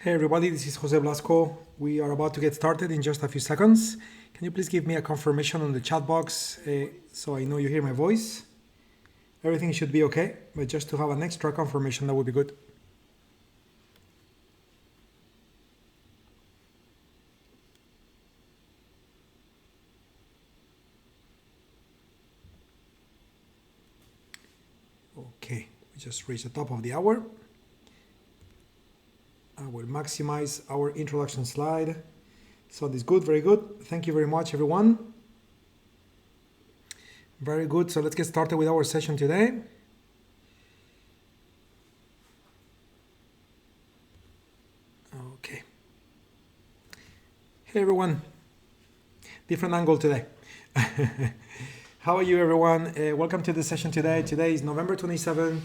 Hey everybody, this is Jose Blasco. We are about to get started in just a few seconds. Can you please give me a confirmation on the chat box so I know you hear my voice? everything should be okay, but just to have an extra confirmation, that would be good. Okay, we just reached the top of the hour. I will maximize our introduction slide. So this is good, very good. Thank you very much, everyone. Very good. So let's get started with our session today. Okay. Hey, everyone. Different angle today. How are you, everyone? Welcome to the session today. Today is November 27,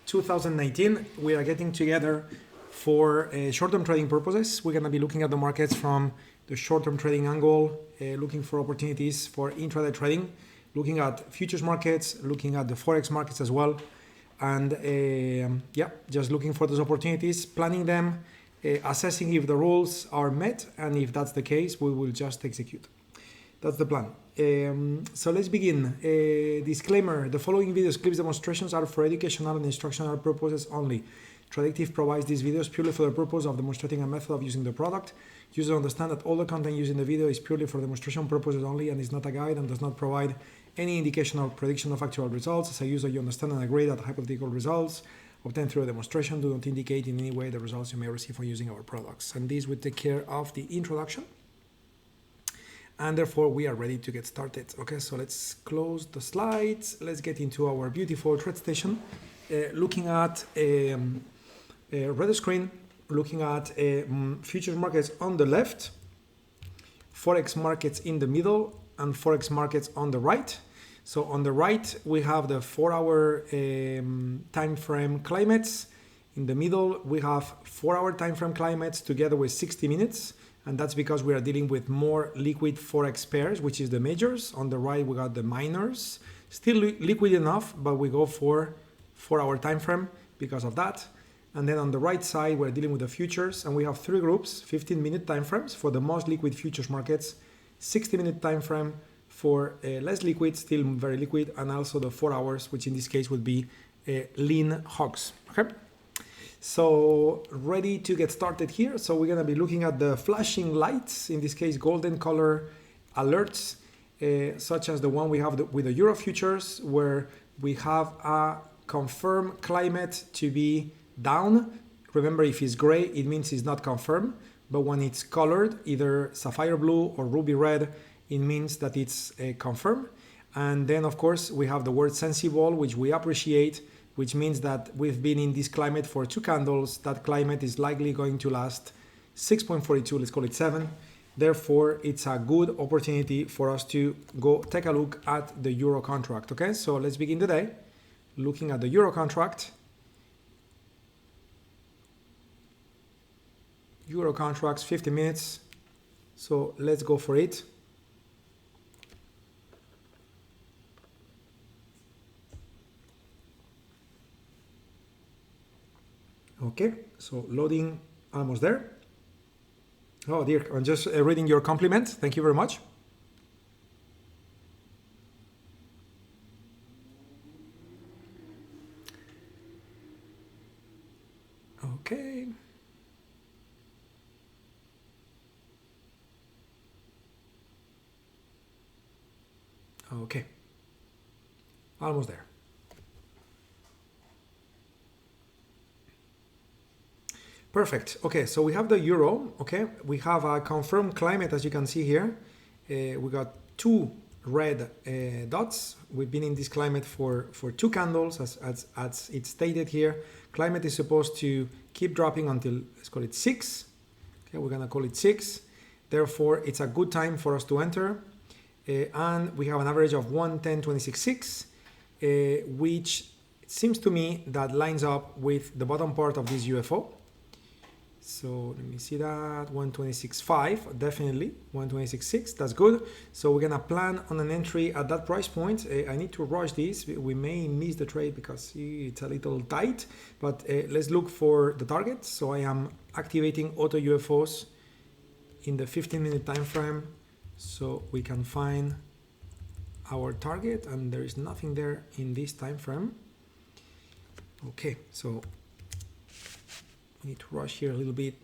2019. We are getting together for short-term trading purposes. We're going to be looking at the markets from the short-term trading angle, looking for opportunities for intraday trading, looking at futures markets, looking at the Forex markets as well. And yeah, just looking for those opportunities, planning them, assessing if the rules are met. And if that's the case, we will just execute. That's the plan. So let's begin. Disclaimer, the following videos, clips, demonstrations are for educational and instructional purposes only. Tradective provides these videos purely for the purpose of demonstrating a method of using the product. Users understand that all the content used in the video is purely for demonstration purposes only and is not a guide and does not provide any indication or prediction of actual results. As a user, you understand and agree that hypothetical results obtained through a demonstration do not indicate in any way the results you may receive for using our products. And this will take care of the introduction. And therefore, we are ready to get started. Okay, so let's close the slides. Let's get into our beautiful TradeStation. Looking at a red screen, looking at futures markets on the left, Forex markets in the middle, and Forex markets on the right. So on the right, we have the 4-hour time frame climates. In the middle, we have 4-hour time frame climates together with 60 minutes. And that's because we are dealing with more liquid Forex pairs, which is the majors. On the right, we got the minors. Still liquid enough, but we go for 4-hour time frame because of that. And then on the right side, we're dealing with the futures. And we have 3 groups, 15-minute time frames for the most liquid futures markets, 60-minute time frame for less liquid, still very liquid, and also the 4 hours, which in this case would be lean hogs. Okay. So ready to get started here. So we're going to be looking at the flashing lights, in this case golden color alerts, such as the one we have with the Euro futures, where we have a confirmed climate to be down. Remember, if it's gray, it means it's not confirmed. But when it's colored, either sapphire blue or ruby red, it means that it's confirmed. And then, of course, we have the word sensible, which we appreciate, which means that we've been in this climate for 2 candles. That climate is likely going to last 6.42, let's call it 7. Therefore, it's a good opportunity for us to go take a look at the Euro contract. Okay, so let's begin today looking at the Euro contract. Euro contracts, 50 minutes. So let's go for it. Okay, so loading, almost there. Oh dear, I'm just reading your compliment. Thank you very much. Okay. Okay, almost there. Perfect. Okay, so we have the Euro. Okay, we have a confirmed climate, as you can see here. We got 2 red dots. We've been in this climate for 2 candles, as it's stated here. Climate is supposed to keep dropping until, let's call it 6. Okay, we're gonna call it 6. Therefore, it's a good time for us to enter. And we have an average of 110.26.6, which it seems to me that lines up with the bottom part of this UFO. So let me see that, 126.5, definitely, 126.6, that's good. So we're gonna plan on an entry at that price point. I need to rush this, we may miss the trade because it's a little tight, but let's look for the target. So I am activating AutoUFOs in the 15-minute time frame so we can find our target, and there is nothing there in this time frame. Okay, so we need to rush here a little bit.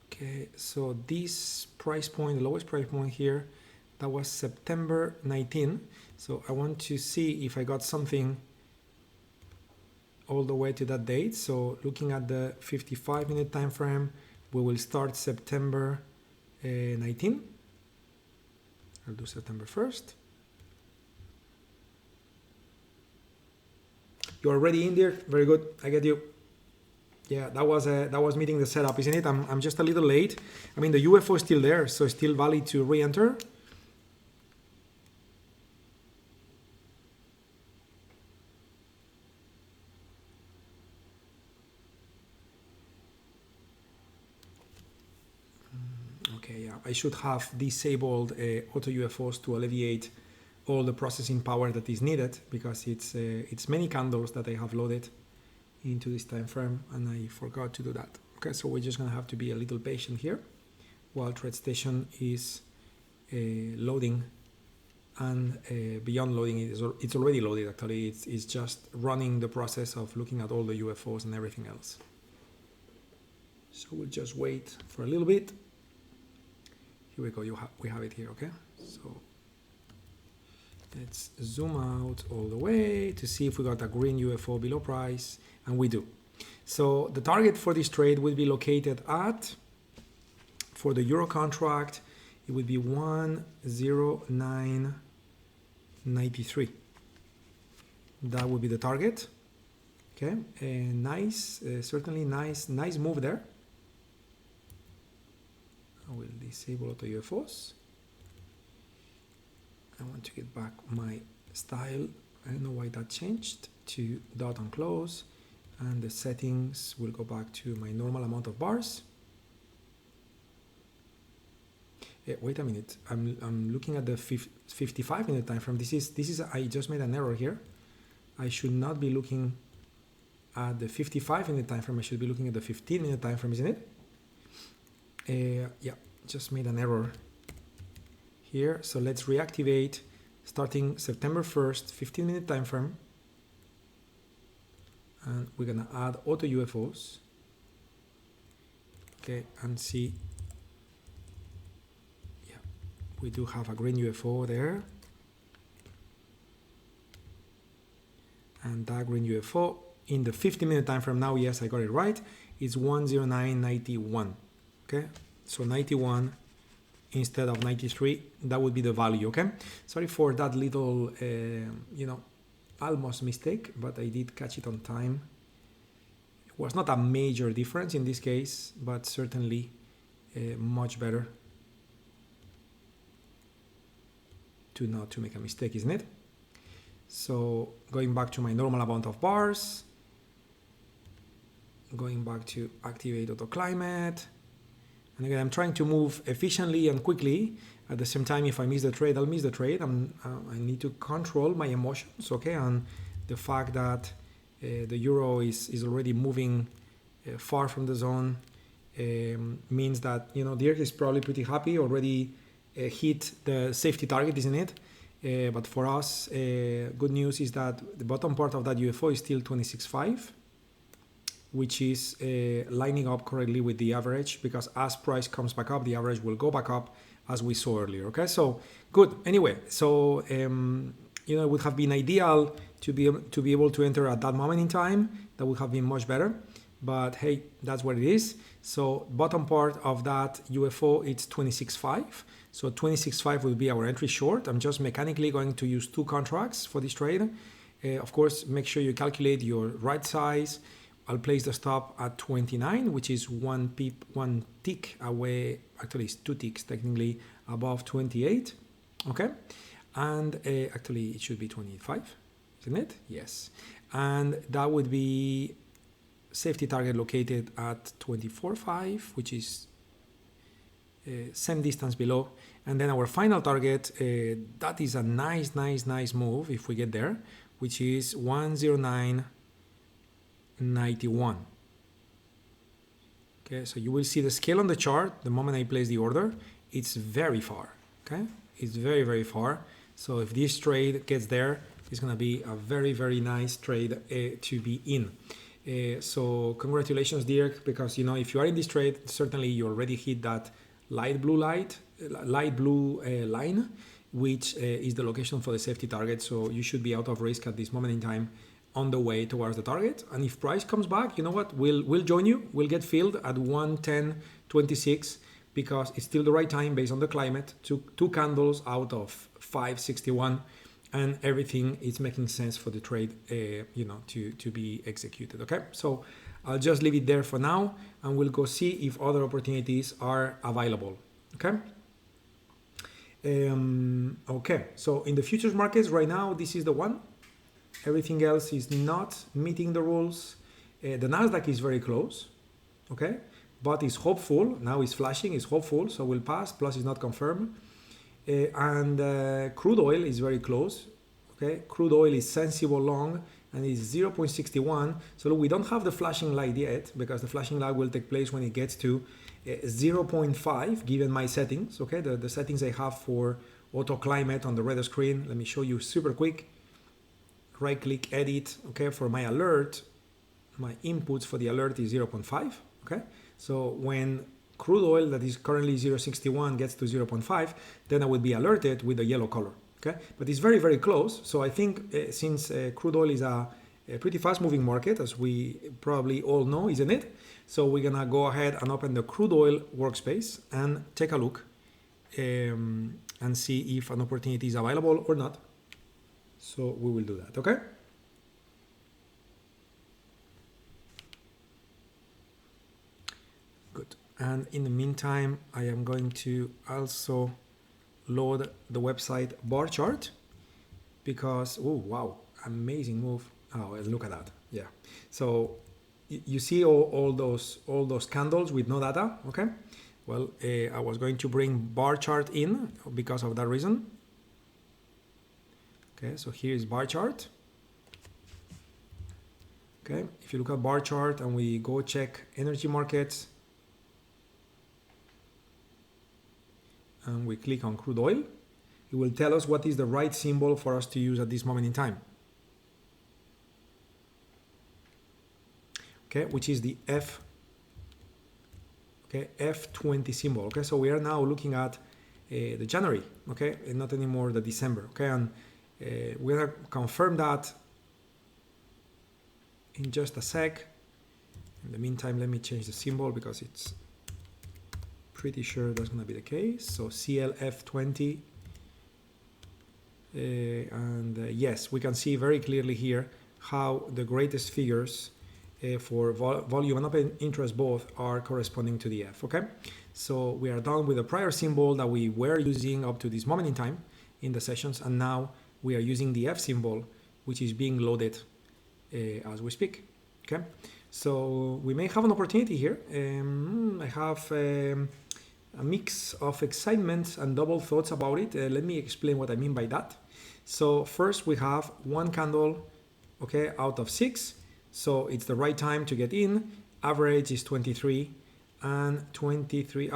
Okay, so this price point, the lowest price point here, that was September 19. So I want to see if I got something all the way to that date. So looking at the 55-minute time frame, we will start September 19. I'll do September 1st. You're already in there. Very good. I get you. Yeah, that was meeting the setup, isn't it? I'm just a little late. I mean, the UFO is still there, so it's still valid to re-enter. Okay, yeah, I should have disabled AutoUFOs to alleviate all the processing power that is needed, because it's many candles that I have loaded into this time frame, and I forgot to do that. Okay, so we're just gonna have to be a little patient here while TradeStation is loading, and beyond loading, it's already loaded. Actually, it's just running the process of looking at all the UFOs and everything else. So we'll just wait for a little bit. Here we go. We have it here. Okay, so let's zoom out all the way to see if we got a green UFO below price, and we do. So the target for this trade will be located at, for the euro contract, it would be 109.93. That would be the target. Okay, nice, certainly nice move there. I will disable AutoUFOs. I want to get back my style. I don't know why that changed to dot and close, and the settings will go back to my normal amount of bars. Wait a minute. I'm looking at the 55-minute time frame. This is I just made an error here. I should not be looking at the 55-minute time frame. I should be looking at the 15-minute time frame, isn't it? Yeah, just made an error here. So let's reactivate starting September 1st, 15-minute time frame. And we're gonna add AutoUFOs. Okay, and see. Yeah, we do have a green UFO there. And that green UFO in the 50-minute time frame now, yes, I got it right, is 109.91. Okay, so 91 instead of 93, that would be the value. Okay, sorry for that little almost mistake, but I did catch it on time. It was not a major difference in this case, but certainly much better to not to make a mistake, isn't it? So going back to my normal amount of bars, going back to activate auto climate. And again, I'm trying to move efficiently and quickly. At the same time, if I miss the trade, I'll miss the trade. I need to control my emotions, okay? And the fact that the euro is already moving far from the zone means that, Dirk is probably pretty happy, already hit the safety target, isn't it? But for us, good news is that the bottom part of that UFO is still 26.5. Which is lining up correctly with the average, because as price comes back up, the average will go back up as we saw earlier. Okay, so good. Anyway, so it would have been ideal to be able to enter at that moment in time. That would have been much better. But hey, that's what it is. So bottom part of that UFO, it's 26.5. So 26.5 will be our entry short. I'm just mechanically going to use 2 contracts for this trade. Of course, make sure you calculate your right size. I'll place the stop at 29, which is one tick away. Actually, it's 2 ticks technically above 28. Okay, and actually it should be 25, isn't it? Yes, and that would be safety target located at 24.5, which is same distance below. And then our final target, that is a nice move if we get there, which is 109.91. Okay, so you will see the scale on the chart the moment I place the order. It's very far. Okay, it's very, very far. So if this trade gets there, it's going to be a very, very nice trade to be in. So congratulations, Dirk, because if you are in this trade, certainly you already hit that light blue line, which is the location for the safety target. So you should be out of risk at this moment in time on the way towards the target. And if price comes back, you know what? We'll join you. We'll get filled at 110.26 because it's still the right time based on the climate. Two candles out of 561. And everything is making sense for the trade, to be executed. Okay, so I'll just leave it there for now, and we'll go see if other opportunities are available. Okay. Okay. So in the futures markets right now, this is the one. Everything else is not meeting the rules. The Nasdaq is very close. Okay, but it's hopeful. Now it's flashing. It's hopeful, so we'll pass. Plus, it's not confirmed. And crude oil is very close. Okay, crude oil is sensible long and is 0.61. So look, we don't have the flashing light yet because the flashing light will take place when it gets to 0.5 given my settings. Okay, the settings I have for auto climate on the radar screen. Let me show you super quick. Right click, edit. Okay, for my alert, my inputs for the alert is 0.5. Okay, so when crude oil that is currently 0.61 gets to 0.5, then I will be alerted with the yellow color. Okay, but it's very, very close. So I think since crude oil is a pretty fast moving market, as we probably all know, isn't it? So we're gonna go ahead and open the crude oil workspace and take a look and see if an opportunity is available or not. So we will do that. Okay. Good. And in the meantime, I am going to also load the website bar chart because, oh, wow, amazing move. Oh, look at that. Yeah. So you see all those candles with no data. Okay. Well, I was going to bring bar chart in because of that reason. Okay. So here is bar chart. Okay. If you look at bar chart and we go check energy markets, and we click on crude oil, it will tell us what is the right symbol for us to use at this moment in time. Okay, which is the F. Okay, F20 symbol. Okay, so we are now looking at the January. Okay, and not anymore the December. Okay, and we're gonna confirm that in just a sec. In the meantime, let me change the symbol because it's pretty sure that's going to be the case. So CLF20 yes, we can see very clearly here how the greatest figures for volume and open interest both are corresponding to the F. Okay, so we are done with the prior symbol that we were using up to this moment in time in the sessions, and now we are using the F symbol, which is being loaded as we speak. Okay, so we may have an opportunity here. I have a mix of excitement and double thoughts about it. Let me explain what I mean by that. So first we have one candle, okay, out of 6. So it's the right time to get in. Average is 23 and 23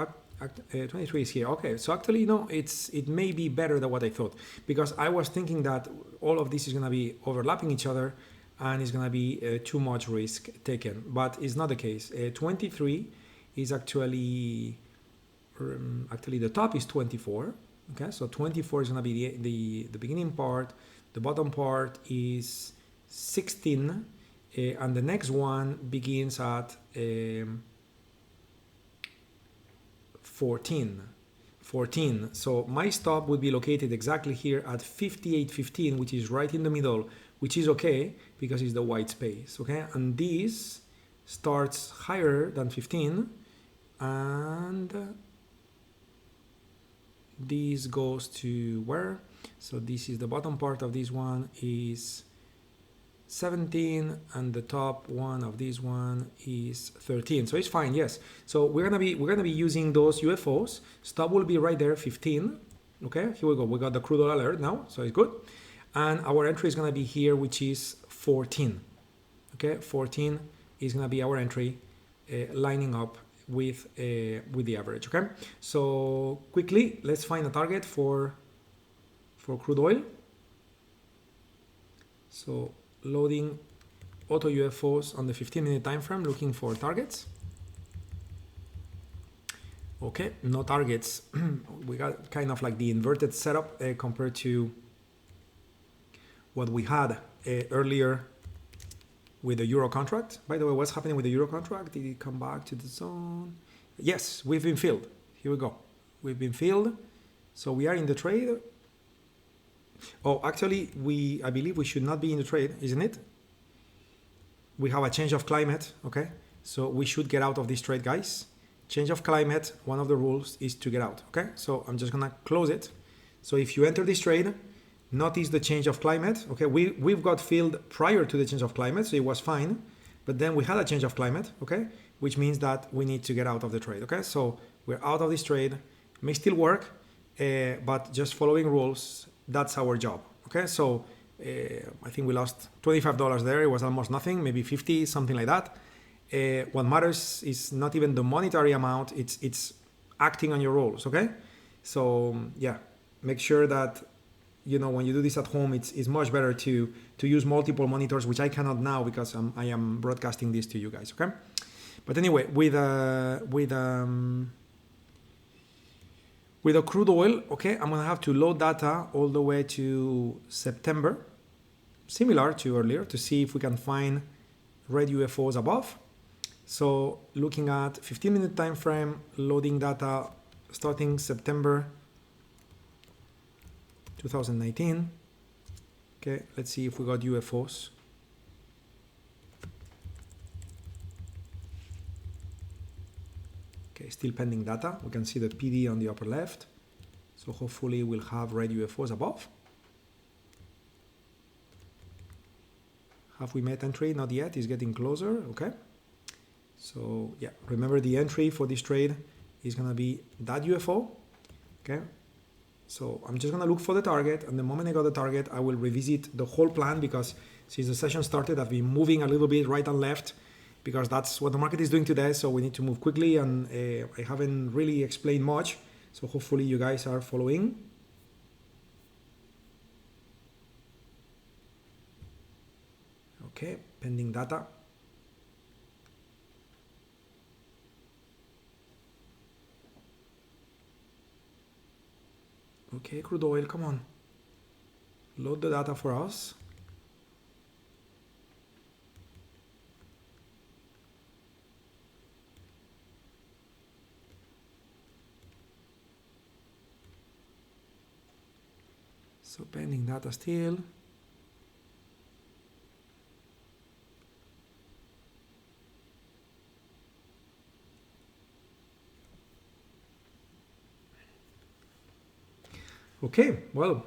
is here. Okay, so actually no, it may be better than what I thought, because I was thinking that all of this is going to be overlapping each other and it's going to be too much risk taken, but it's not the case. 23 is actually the top is 24. Okay, so 24 is going to be the beginning part. The bottom part is 16, and the next one begins at 14. So my stop would be located exactly here at 58.15, which is right in the middle, which is okay because it's the white space. Okay, and this starts higher than 15, and this goes to where? So this is the bottom part of this one is 17, and the top one of this one is 13. So it's fine, yes. So we're gonna be using those UFOs. Stop will be right there, 15. Okay, here we go. We got the crude oil alert now, so it's good. And our entry is gonna be here, which is 14. Okay, 14 is gonna be our entry, lining up with the average. Okay, so quickly let's find a target for crude oil. So loading AutoUFOs on the 15-minute time frame, looking for targets. Okay, no targets. We got kind of like the inverted setup compared to what we had earlier with the euro contract. By the way, what's happening with the euro contract? Did it come back to the zone? Yes, we've been filled. Here we go. We've been filled. So we are in the trade. Oh, actually, I believe we should not be in the trade, isn't it? We have a change of climate, okay? So we should get out of this trade, guys. Change of climate, one of the rules is to get out, okay? So I'm just gonna close it. So if you enter this trade, notice the change of climate, okay? We've got filled prior to the change of climate, so it was fine. But then we had a change of climate, okay? Which means that we need to get out of the trade, okay? So we're out of this trade. It may still work, but just following rules, that's our job, okay? So I think we lost $25 there. It was almost nothing, maybe 50, something like that. What matters is not even the monetary amount, it's acting on your rules, okay? So yeah, make sure that, you know, when you do this at home, it's much better to use multiple monitors, which I cannot now because I am broadcasting this to you guys, okay? But anyway, with the crude oil, okay, I'm gonna have to load data all the way to September, similar to earlier, to see if we can find red UFOs above. So looking at 15-minute time frame, loading data starting September 2019. Okay, let's see if we got UFOs. Okay, still pending data. We can see the PD on the upper left. So hopefully we'll have red UFOs above. Have we met entry? Not yet, it's getting closer, okay. So yeah, remember the entry for this trade is gonna be that UFO, okay. So I'm just gonna look for the target, and the moment I got the target, I will revisit the whole plan, because since the session started, I've been moving a little bit right and left, because that's what the market is doing today. So we need to move quickly, and I haven't really explained much. So hopefully you guys are following. Okay, pending data. Okay, crude oil, come on. Load the data for us. So pending data still. Okay, well,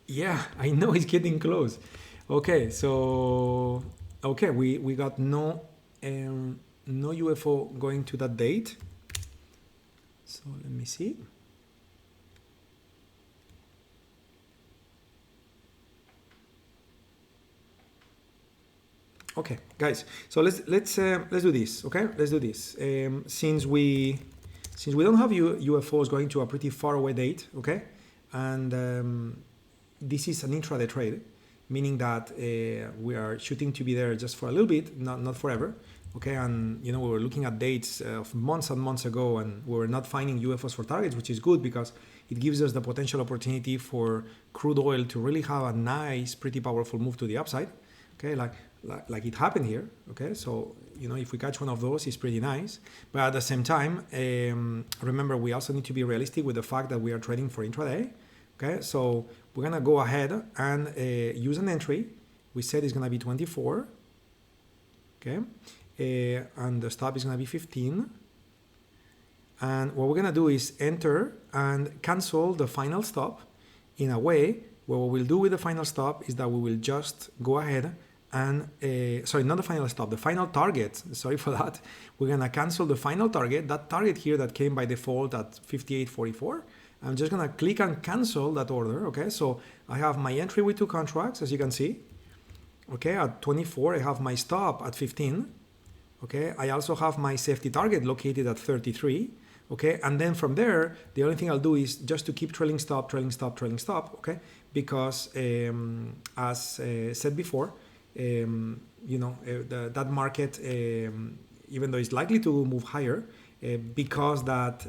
yeah, I know it's getting close. Okay, so, okay, we got no UFO going to that date. So let me see. Okay, guys, so let's do this. Okay, let's do this. Since we don't have UFOs going to a pretty far away date, okay, and this is an intraday trade, meaning that we are shooting to be there just for a little bit, not forever, okay. And you know, we were looking at dates of months and months ago, and we were not finding UFOs for targets, which is good because it gives us the potential opportunity for crude oil to really have a nice, pretty powerful move to the upside, okay, like it happened here, okay. So you know, if we catch one of those, it's pretty nice. But at the same time, remember, we also need to be realistic with the fact that we are trading for intraday, okay. So we're gonna go ahead and use an entry. We said it's gonna be 24, okay, and the stop is gonna be 15. And what we're gonna do is enter and cancel the final stop in a way where what we'll do with the final stop is that we will just go ahead and, sorry, not the final stop, the final target, sorry for that. We're gonna cancel the final target, that target here that came by default at 58.44. I'm just gonna click and cancel that order, okay? So I have my entry with 2 contracts, as you can see. Okay, at 24, I have my stop at 15. Okay, I also have my safety target located at 33. Okay, and then from there, the only thing I'll do is just to keep trailing stop, trailing stop, trailing stop. Okay, because as said before, that market, even though it's likely to move higher, because that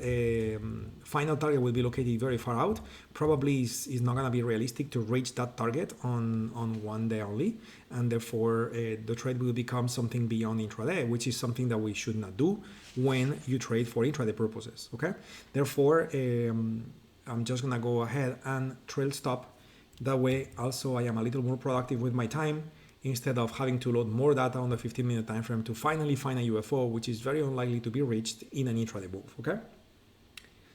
final target will be located very far out, probably is not going to be realistic to reach that target on one day only, and therefore the trade will become something beyond intraday, which is something that we should not do when you trade for intraday purposes. Okay, therefore I'm just going to go ahead and trail stop. That way also I am a little more productive with my time, instead of having to load more data on the 15-minute time frame to finally find a UFO, which is very unlikely to be reached in an intraday move. Okay,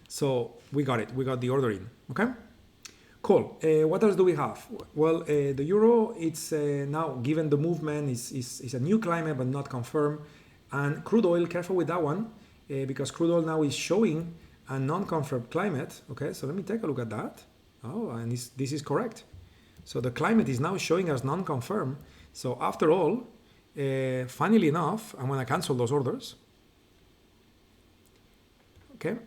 so we got it. We got the order in. Okay, cool. What else do we have? Well, the euro, it's now, given the movement, is a new climate but not confirmed. And crude oil, careful with that one, because crude oil now is showing a non-confirmed climate. Okay, so let me take a look at that. Oh, and this is correct. So the climate is now showing as non-confirmed. So after all, funnily enough, I'm going to cancel those orders. Okay,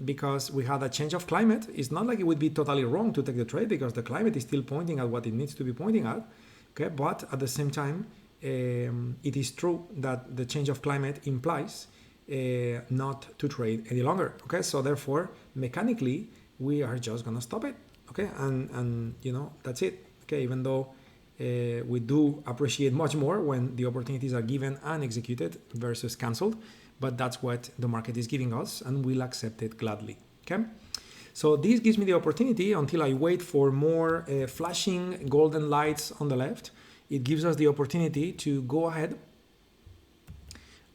because we had a change of climate. It's not like it would be totally wrong to take the trade, because the climate is still pointing at what it needs to be pointing at. Okay, but at the same time, it is true that the change of climate implies not to trade any longer. Okay, so therefore, mechanically, we are just going to stop it. Okay, and that's it. Okay, even though we do appreciate much more when the opportunities are given and executed versus cancelled, but that's what the market is giving us, and we'll accept it gladly. Okay, so this gives me the opportunity, until I wait for more flashing golden lights on the left, it gives us the opportunity to go ahead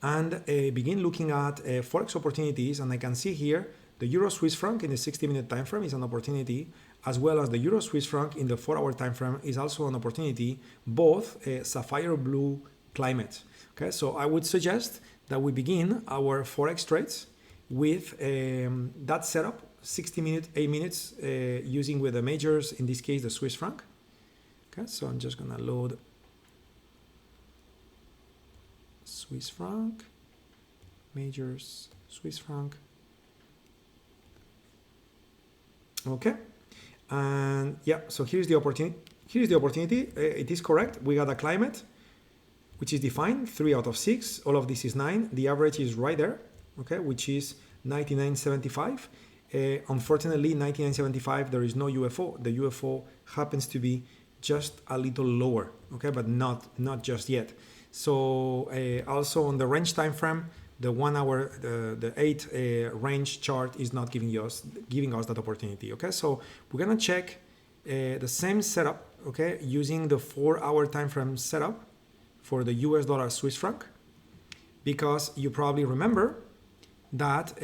and begin looking at Forex opportunities. And I can see here the Euro Swiss franc in the 60-minute time frame is an opportunity, as well as the Euro Swiss franc in the 4-hour time frame is also an opportunity, both sapphire blue climates. Okay, so I would suggest that we begin our Forex trades with that setup, 60-minute, 8 minutes, using with the majors, in this case the Swiss franc. Okay, so I'm just gonna load Swiss franc, majors, Swiss franc. Okay, and yeah, so here's the opportunity. It is correct. We got a climate which is defined 3 out of 6. All of this is 9. The average is right there. Okay, which is 99.75. Unfortunately, 99.75, there is no UFO. The UFO happens to be just a little lower. Okay, but not just yet. So also on the range time frame, the 1 hour, the 8 range chart is not giving us that opportunity. Okay, so we're gonna check the same setup. Okay, using the 4-hour time frame setup for the US dollar Swiss franc, because you probably remember that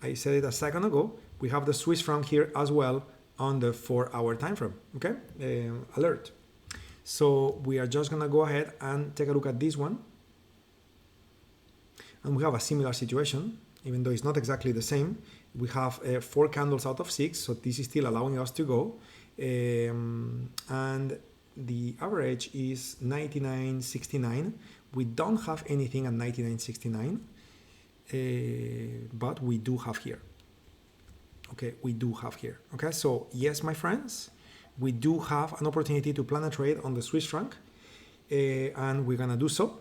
I said it a second ago. We have the Swiss franc here as well on the 4-hour time frame. Okay, alert. So we are just gonna go ahead and take a look at this one. And we have a similar situation, even though it's not exactly the same. We have 4 candles out of 6, so this is still allowing us to go. And the average is 99.69. We don't have anything at 99.69, but we do have here. Okay, we do have here. Okay, so yes, my friends, we do have an opportunity to plan a trade on the Swiss franc, and we're gonna do so.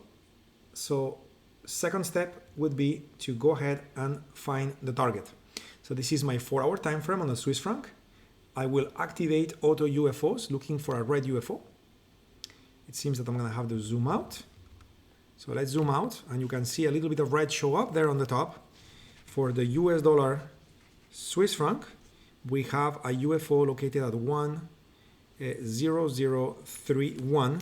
So second step would be to go ahead and find the target. So this is my 4-hour time frame on the Swiss franc. I will activate AutoUFOs, looking for a red UFO. It seems that I'm gonna have to zoom out. So let's zoom out, and you can see a little bit of red show up there on the top. For the US dollar Swiss franc, we have a UFO located at 10031,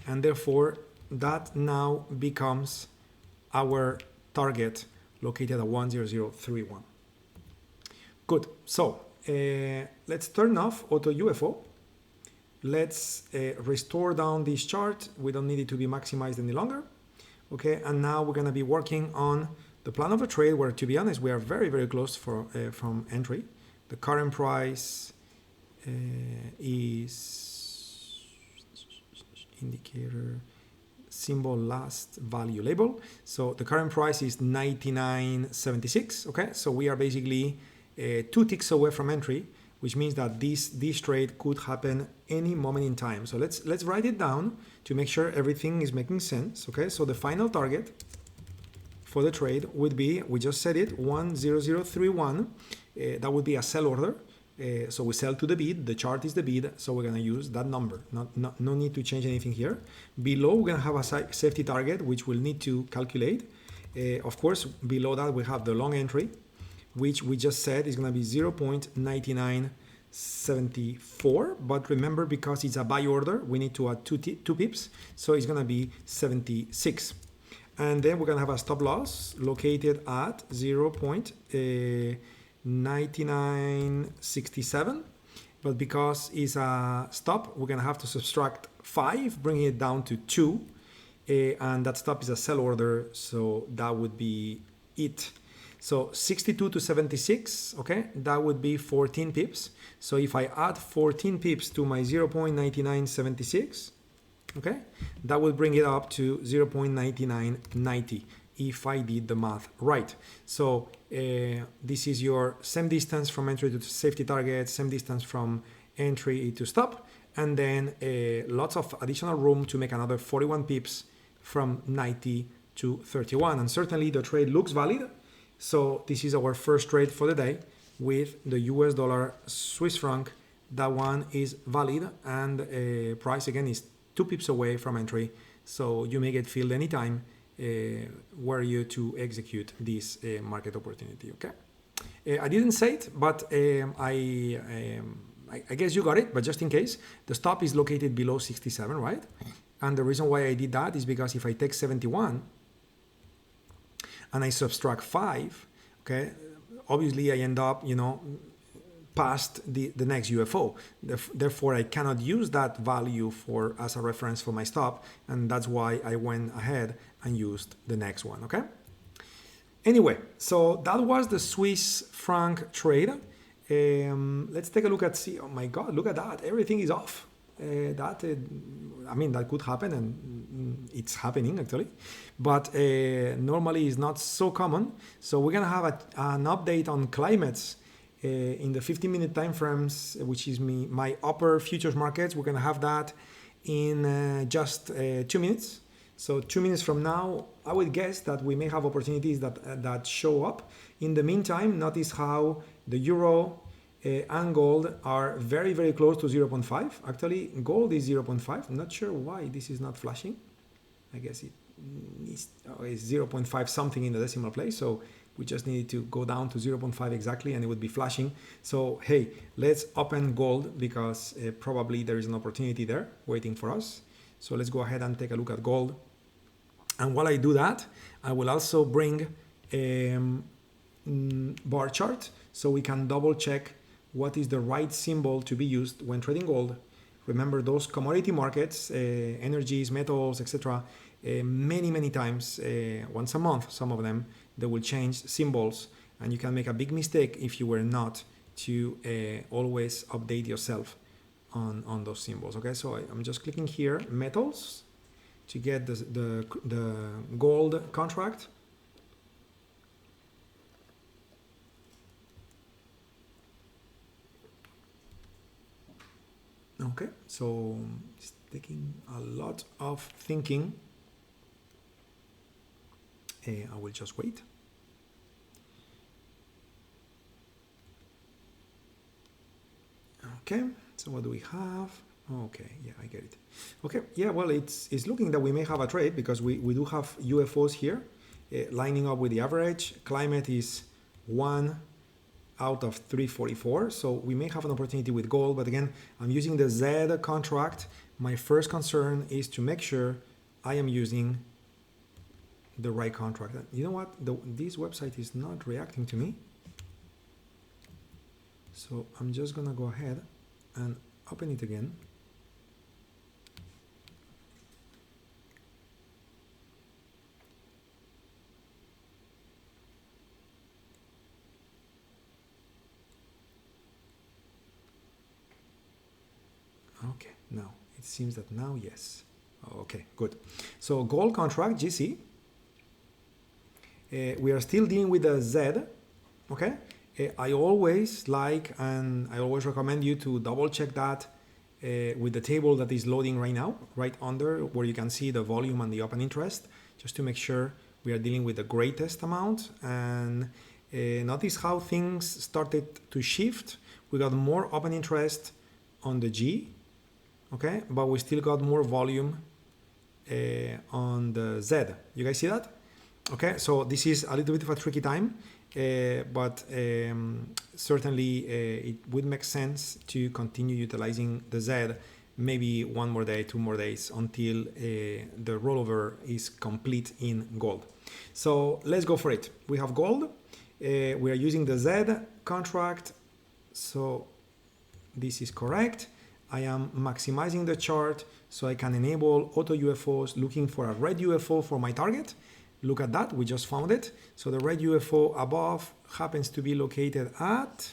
and therefore that now becomes our target located at 10031. Good. So let's turn off AutoUFO. Let's restore down this chart. We don't need it to be maximized any longer. Okay, and now we're going to be working on the plan of a trade where, to be honest, we are very, very close from entry. The current price is indicator symbol last value label. So the current price is 99.76. Okay, so we are basically 2 ticks away from entry, which means that this trade could happen any moment in time. So let's write it down to make sure everything is making sense. Okay, so the final target for the trade would be, we just said it, 10031. That would be a sell order. So we sell to the bid, the chart is the bid, so we're going to use that number. No need to change anything here. Below, we're going to have a safety target, which we'll need to calculate. Of course, below that, we have the long entry, which we just said is going to be 0.9974. But remember, because it's a buy order, we need to add 2 pips, so it's going to be 76. And then we're going to have a stop loss located at 0.9967, but because it's a stop, we're going to have to subtract 5, bringing it down to 2, and that stop is a sell order, so that would be it. So 62 to 76, okay, that would be 14 pips. So if I add 14 pips to my 0.9976, okay, that will bring it up to 0.9990 if I did the math right. So this is your same distance from entry to safety target, same distance from entry to stop, and then lots of additional room to make another 41 pips from 90 to 31. And certainly the trade looks valid. So this is our first trade for the day with the US dollar Swiss franc. That one is valid, and price again is 2 pips away from entry. So you may get filled anytime were you to execute this market opportunity. Okay, I didn't say it, but I guess you got it. But just in case, the stop is located below 67, right? And the reason why I did that is because if I take 71 and I subtract 5, okay, obviously I end up, past the next UFO. Therefore, I cannot use that value as a reference for my stop, and that's why I went ahead and used the next one, okay? Anyway, so that was the Swiss franc trade. Let's take a look at, oh my God, look at that, everything is off. That could happen, and it's happening actually, but normally is not so common. So we're gonna have an update on climates in the 15-minute time frames, which is my upper futures markets. We're gonna have that in just 2 minutes. So 2 minutes from now, I would guess that we may have opportunities that show up. In the meantime, notice how the euro and gold are very, very close to 0.5. Actually, gold is 0.5. I'm not sure why this is not flashing. I guess it is 0.5 something in the decimal place. So we just need to go down to 0.5 exactly, and it would be flashing. So, hey, let's open gold because probably there is an opportunity there waiting for us. So let's go ahead and take a look at gold. And while I do that, I will also bring bar chart so we can double check what is the right symbol to be used when trading gold. Remember, those commodity markets, energies, metals, etc., many times, once a month, some of them, they will change symbols, and you can make a big mistake if you were not to always update yourself on those symbols. Okay, so I'm just clicking here, metals, to get the gold contract. Okay, so it's taking a lot of thinking. I will just wait. Okay, so what do we have? Okay, yeah, I get it. Okay, yeah, well, it's looking that we may have a trade because we do have UFOs here lining up with the average. Climate is 1 out of 344, so we may have an opportunity with gold, but again, I'm using the Z contract. My first concern is to make sure I am using the right contract. You know what? This website is not reacting to me, so I'm just gonna go ahead and open it again. Okay, now it seems that now yes. Okay, good. So gold contract, GC, we are still dealing with the Z, okay? I always like and I always recommend you to double check that with the table that is loading right now, right under where you can see the volume and the open interest, just to make sure we are dealing with the greatest amount. And notice how things started to shift. We got more open interest on the G, okay, but we still got more volume on the Z. You guys see that? Okay, so this is a little bit of a tricky time, but certainly it would make sense to continue utilizing the Z maybe one more day, 2 more days until the rollover is complete in gold. So let's go for it. We have gold. We are using the Z contract. So this is correct. I am maximizing the chart so I can enable AutoUFOs, looking for a red UFO for my target. Look at that, we just found it. So the red UFO above happens to be located at,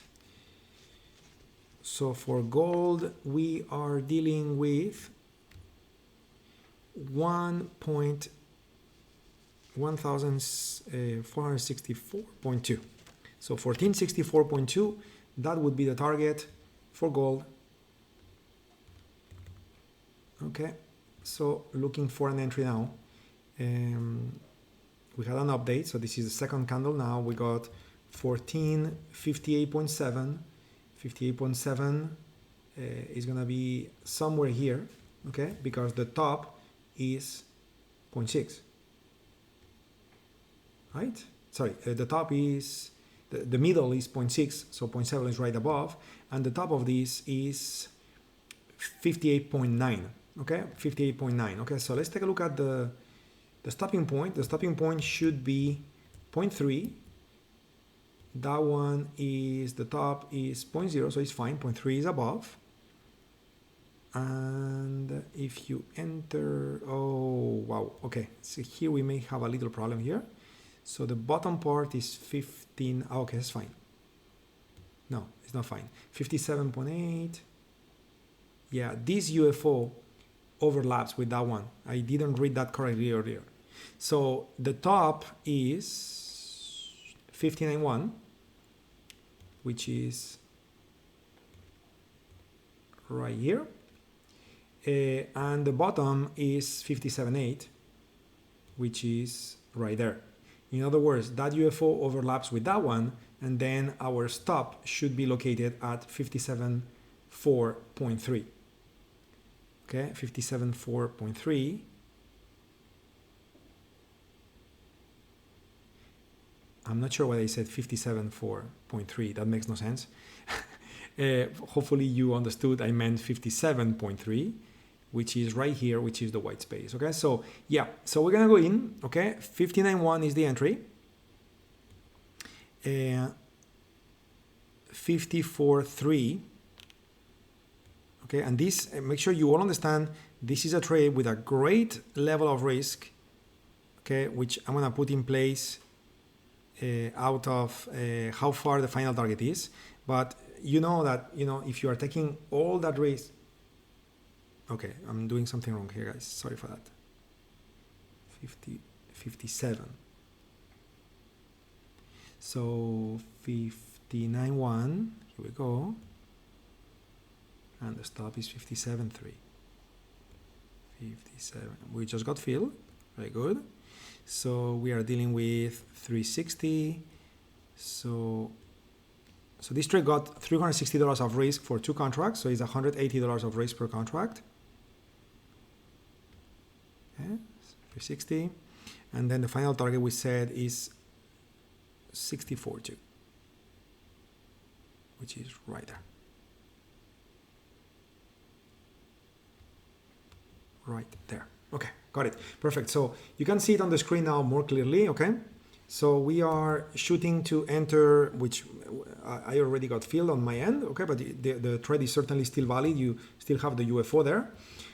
so for gold, we are dealing with 1464.2. So 1464.2, that would be the target for gold. Okay, so looking for an entry now. We had an update, so this is the second candle now. We got 1458.7. 58.7 is gonna be somewhere here, okay? Because the top is 0.6, right? Sorry, the top is, the middle is 0.6, so 0.7 is right above, and the top of this is 58.9, okay? 58.9, okay? So let's take a look at the stopping point. The stopping point should be 0.3. That one is, the top is 0.0, so it's fine. 0.3 is above. And if you enter, oh, wow, okay. So here we may have a little problem here. So the bottom part is 15, oh, okay, that's fine. No, it's not fine. 57.8. Yeah, this UFO overlaps with that one. I didn't read that correctly earlier. So the top is 59.1, which is right here, and the bottom is 57.8, which is right there. In other words, that UFO overlaps with that one, and then our stop should be located at 57.4.3. Okay, 57.4.3. I'm not sure why I said 57.4.3. That makes no sense. Hopefully you understood I meant 57.3, which is right here, which is the white space. Okay, so yeah, so we're gonna go in. Okay, 59.1 is the entry. 54.3. Okay, and this, make sure you all understand, this is a trade with a great level of risk. Okay, which I'm gonna put in place out of how far the final target is, but you know that, you know, if you are taking all that risk, okay, I'm doing something wrong here, guys, sorry for that. 57, so 59.1, here we go, and the stop is 57.3. 57, we just got filled, very good. So we are dealing with 360. So this trade got $360 of risk for 2 contracts. So it's $180 of risk per contract. Okay, 360. And then the final target we said is 64.2, which is right there. Right there. Okay, got it. Perfect. So you can see it on the screen now more clearly, okay? So we are shooting to enter, which I already got filled on my end, okay? But the trade is certainly still valid. You still have the UFO there.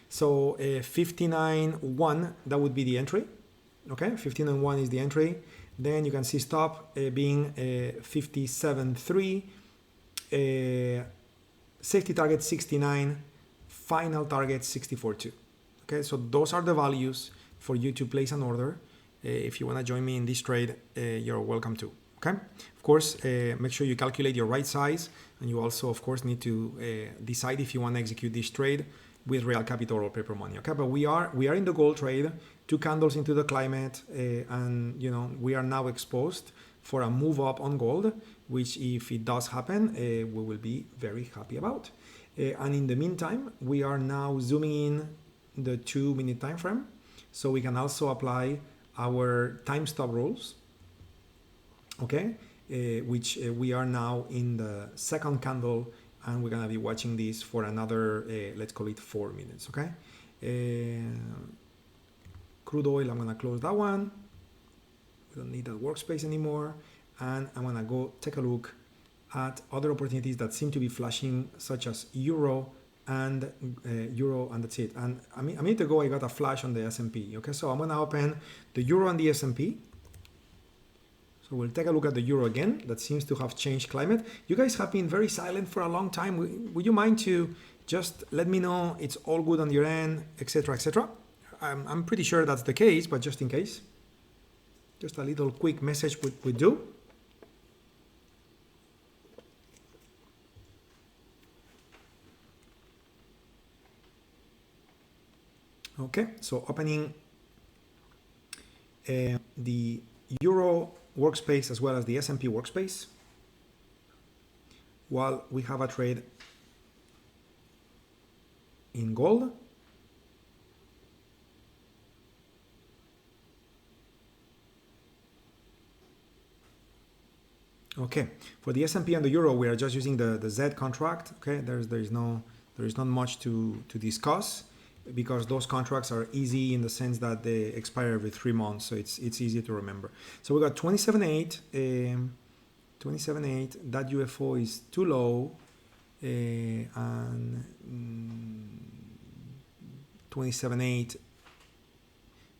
So 59.1, that would be the entry, okay? 59.1 is the entry. Then you can see stop being 57.3, safety target 69, final target 64.2. Okay, so those are the values for you to place an order. If you want to join me in this trade, you're welcome to. Okay, of course, make sure you calculate your right size, and you also, of course, need to decide if you want to execute this trade with real capital or paper money. Okay, but we are in the gold trade, 2 candles into the climate, and we are now exposed for a move up on gold, which if it does happen, we will be very happy about. And in the meantime, we are now zooming in the 2-minute time frame, so we can also apply our time stop rules. Okay, which we are now in the second candle, and we're gonna be watching this for another, let's call it 4 minutes. Okay, crude oil, I'm gonna close that one. We don't need that workspace anymore, and I'm gonna go take a look at other opportunities that seem to be flashing, such as euro, and that's it. And a minute ago I got a flash on the S&P. Okay, so I'm gonna open the euro and the S&P. So we'll take a look at the euro again. That seems to have changed climate. You guys have been very silent for a long time. Would you mind to just let me know it's all good on your end, etc., etc.? I'm pretty sure that's the case, but just in case, just a little quick message would do. Okay, so opening the euro workspace as well as the S&P workspace, while we have a trade in gold. Okay, for the S&P and the euro, we are just using the Z contract. Okay, there is not much to discuss, because those contracts are easy in the sense that they expire every 3 months, so it's easy to remember. So we got 27.8, 27.8. That UFO is too low, and 27.8,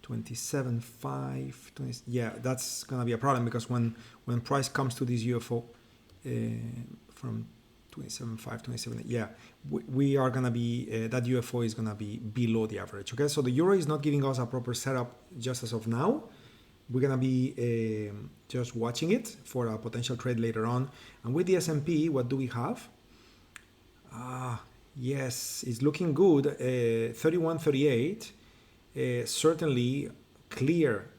27.5, 20. Yeah, that's gonna be a problem, because when price comes to this UFO from 27.5, 27.8, yeah, we are gonna be that UFO is gonna be below the average. Okay, so the euro is not giving us a proper setup just as of now. We're gonna be just watching it for a potential trade later on. And with the S&P, what do we have? Yes, it's looking good. 31.38, certainly clear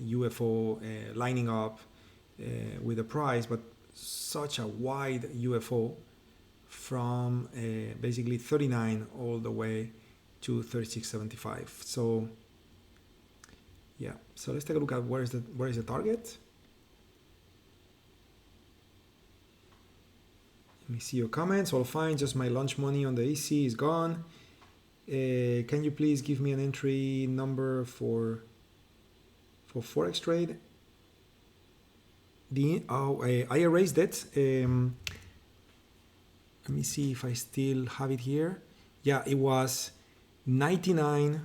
UFO lining up with the price, but such a wide UFO from basically 39 all the way to 36.75. So yeah, so let's take a look at where is the target. Let me see your comments. All fine, just my lunch money on the EC is gone. Can you please give me an entry number for Forex trade? I erased it. Let me see if I still have it here. Yeah, it was 99.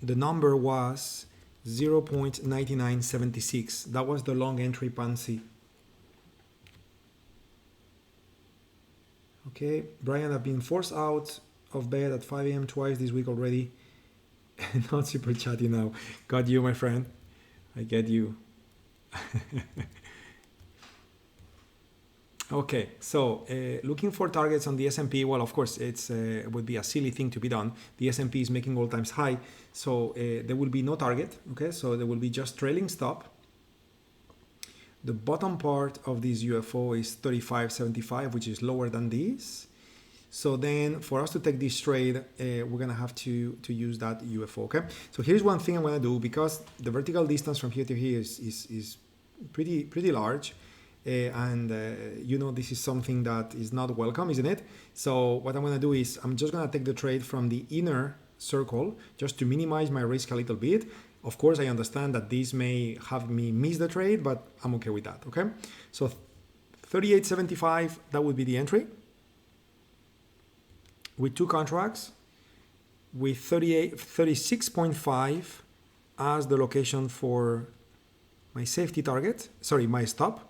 The number was 0.9976. That was the long entry Pansy. Okay, Brian, I've been forced out of bed at 5 a.m. twice this week already. Not super chatty now. Got you, my friend. I get you. Okay, so looking for targets on the S&P. Well, of course, it would be a silly thing to be done. The S&P is making all times high, so there will be no target. Okay, so there will be just trailing stop. The bottom part of this UFO is 35.75, which is lower than this. So then for us to take this trade, we're gonna have to use that UFO. Okay, so here's one thing I'm gonna do, because the vertical distance from here to here is pretty large, and this is something that is not welcome, isn't it? So what I'm gonna do is I'm just gonna take the trade from the inner circle just to minimize my risk a little bit. Of course, I understand that this may have me miss the trade, but I'm okay with that. Okay, so 38.75, that would be the entry, with 2 contracts, with 36.5 as the location for my safety target, my stop,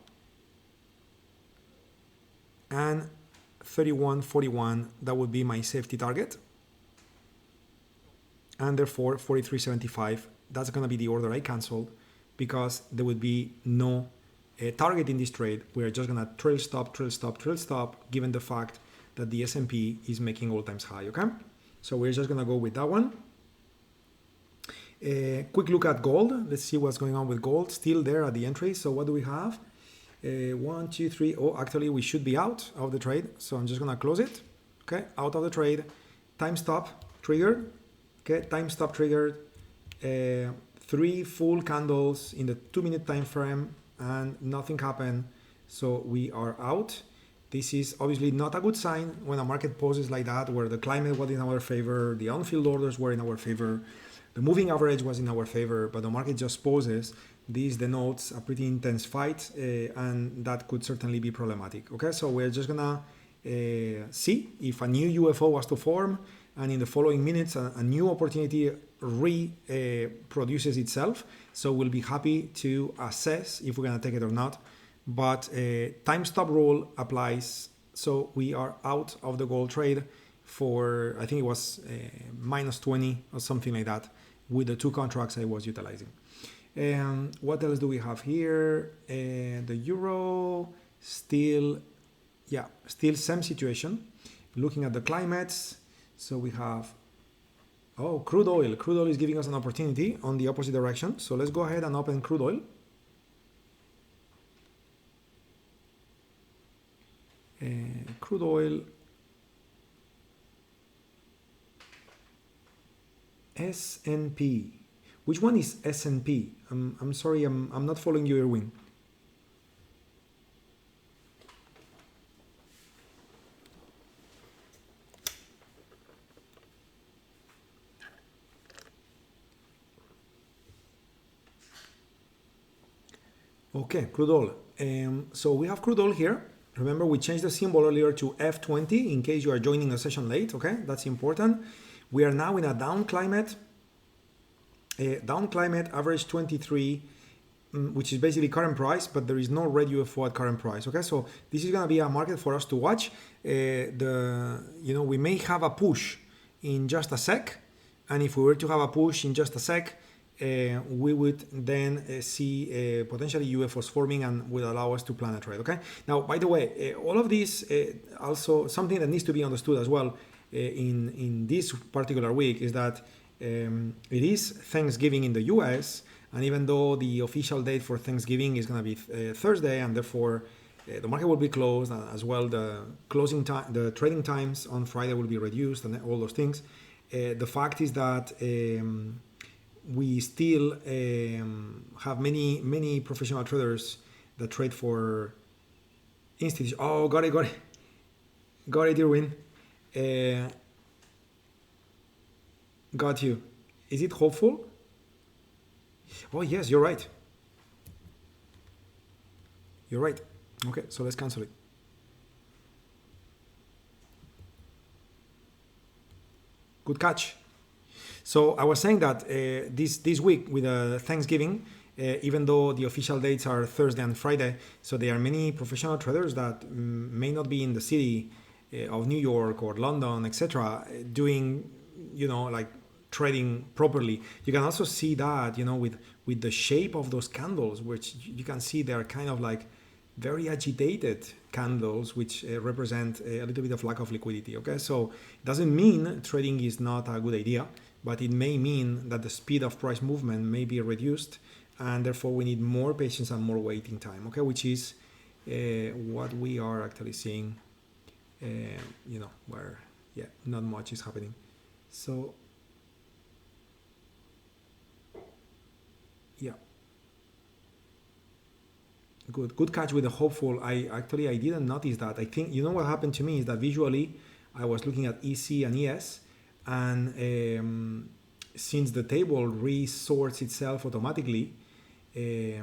and 31.41, that would be my safety target. and therefore 43.75. That's going to be the order I canceled because there would be no target in this trade. We're just going to trail stop, trail stop, trail stop, given the fact that the S&P is making all-times high, okay? So we're just going to go with that one. Quick look at gold. Let's see what's going on with gold. Still there at the entry. So what do we have? 1, 2, 3. Oh, actually, we should be out of the trade. So I'm just going to close it. Okay, out of the trade. Time stop triggered. Okay, time stop triggered. 3 full candles in the 2-minute time frame and nothing happened. So we are out. This is obviously not a good sign when a market poses like that, where the climate was in our favor, the on-field orders were in our favor, the moving average was in our favor, but the market just poses. This denotes a pretty intense fight, and that could certainly be problematic. Okay, so we're just gonna see if a new UFO was to form, and in the following minutes, a new opportunity produces itself. So we'll be happy to assess if we're gonna take it or not. But time stop rule applies, so we are out of the gold trade for, I think it was minus 20 or something like that with the 2 contracts I was utilizing. What else do we have here? The euro, still same situation. Looking at the climates, so we have, crude oil. Crude oil is giving us an opportunity on the opposite direction. So let's go ahead and open crude oil. Crude oil, S&P. Which one is S&P? I'm sorry, I'm not following you, Erwin. Okay, crude oil. So we have crude oil here. Remember, we changed the symbol earlier to F20 in case you are joining the session late, okay? That's important. We are now in a down climate. Down climate, average 23, which is basically current price, but there is no red UFO at current price, okay? So this is gonna be a market for us to watch. We may have a push in just a sec, and if we were to have a push in just a sec, we would then see potentially UFOs forming and will allow us to plan a trade, okay? Now, by the way, all of this, also something that needs to be understood as well in this particular week is that it is Thanksgiving in the US, and even though the official date for Thanksgiving is going to be Thursday, and therefore the market will be closed as well, the closing time, the trading times on Friday will be reduced, and all those things. The fact is that we still have many professional traders that trade for institutions. Oh, got it, Irwin. Got you. Is it hopeful? Oh yes, you're right. You're right. Okay, so let's cancel it. Good catch. So I was saying that this week with Thanksgiving, even though the official dates are Thursday and Friday, so there are many professional traders that may not be in the city of New York or London, etc., doing, like trading properly. You can also see that, with the shape of those candles, which you can see they are kind of like very agitated candles, which represent a little bit of lack of liquidity. Okay, so it doesn't mean trading is not a good idea, but it may mean that the speed of price movement may be reduced, and therefore we need more patience and more waiting time. Okay, which is what we are actually seeing. Where not much is happening. So good catch with the hopeful. I didn't notice that. I think what happened to me is that visually I was looking at EC and ES, and since the table resorts itself automatically, I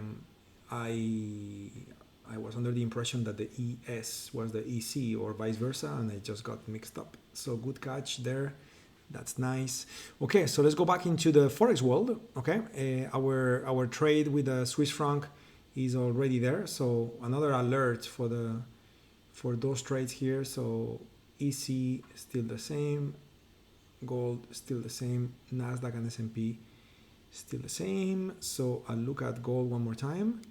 was under the impression that the ES was the EC or vice versa, and I just got mixed up. So good catch there. That's nice. Okay, so let's go back into the Forex world. Okay, our trade with the Swiss franc is already there. So another alert for those trades here. So EC still the same. Gold still the same. Nasdaq and S&P still the same. So I'll look at gold one more time.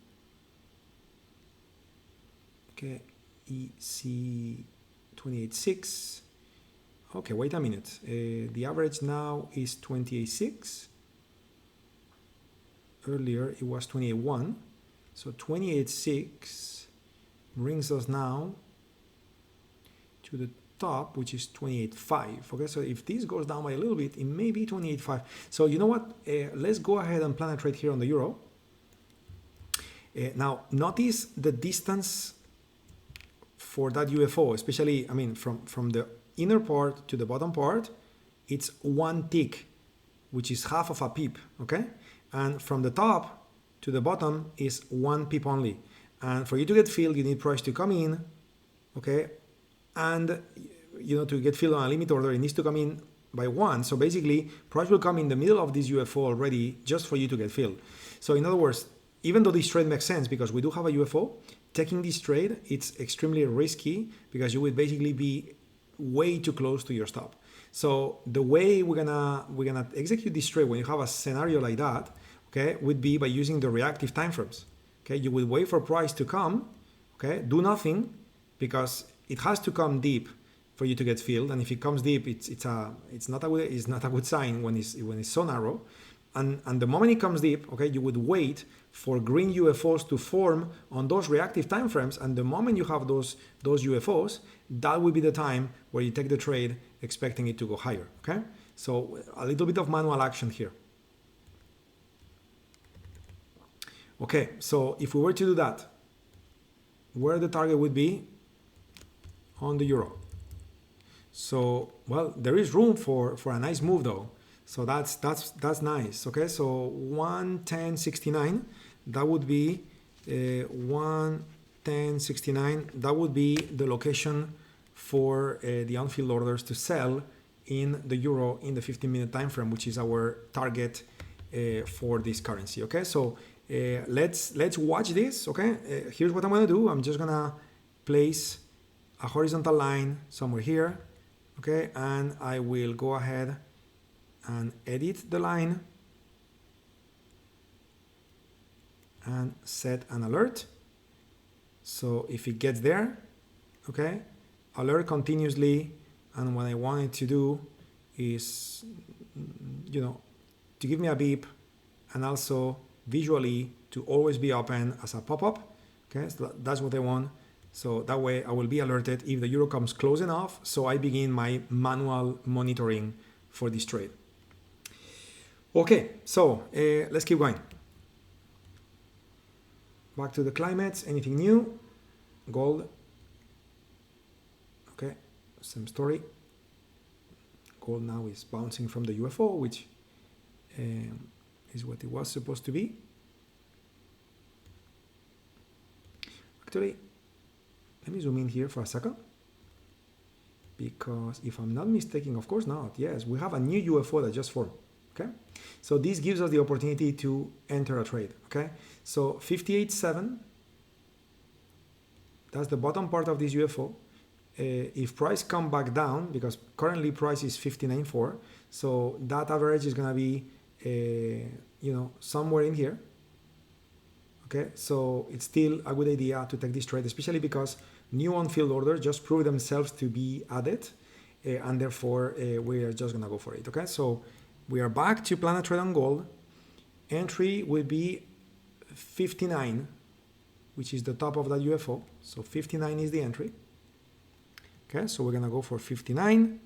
Okay, EC 28.6. Okay, wait a minute. The average now is 28.6. Earlier it was 28.1. So 28.6 brings us now to the top, which is 28.5. Okay, so if this goes down by a little bit, it may be 28.5. So you know what? Let's go ahead and plan a trade here on the euro. Now notice the distance for that UFO, especially, I mean, from the inner part to the bottom part, it's one tick, which is half of a pip, okay? And from the top to the bottom is one pip only. And for you to get filled, you need price to come in, okay? And, you know, to get filled on a limit order, it needs to come in by one. So basically, price will come in the middle of this UFO already just for you to get filled. So in other words, even though this trade makes sense because we do have a UFO, taking this trade, it's extremely risky because you would basically be way too close to your stop. So the way we're gonna execute this trade when you have a scenario like that, okay, would be by using the reactive time frames. Okay, you will wait for price to come, okay, do nothing because it has to come deep for you to get filled, and if it comes deep, it's not a good sign when it's so narrow. And the moment it comes deep, okay, you would wait for green UFOs to form on those reactive time frames, and the moment you have those UFOs, that will be the time where you take the trade expecting it to go higher. Okay, so a little bit of manual action here. Okay, so if we were to do that, where the target would be on the euro. So, well, there is room for a nice move though. So that's nice. Okay, so 110.69, that would be 110.69. That would be the location for the unfilled orders to sell in the euro in the 15-minute time frame, which is our target for this currency. Okay, so let's watch this. Okay, here's what I'm gonna do. I'm just gonna place a horizontal line somewhere here. Okay, and I will go ahead and edit the line and set an alert. So if it gets there, okay, alert continuously. And what I want it to do is, you know, to give me a beep and also visually to always be open as a pop-up. Okay, so that's what I want. So that way I will be alerted if the euro comes close enough. So I begin my manual monitoring for this trade. Okay, so let's keep going. Back to the climates. Anything new? Gold. Okay, same story. Gold now is bouncing from the UFO, which is what it was supposed to be. Actually, let me zoom in here for a second. Because if I'm not mistaken, of course not. Yes, we have a new UFO that just formed. Okay, so this gives us the opportunity to enter a trade. Okay, so 58.7, that's the bottom part of this UFO. If price come back down, because currently price is 59.4, so that average is gonna be you know, somewhere in here. Okay, so it's still a good idea to take this trade, especially because new on-field orders just prove themselves to be added, and therefore we are just gonna go for it. Okay, so we are back to plan a trade on gold. Entry will be 59, which is the top of that UFO. So 59 is the entry. Okay, so we're gonna go for 59.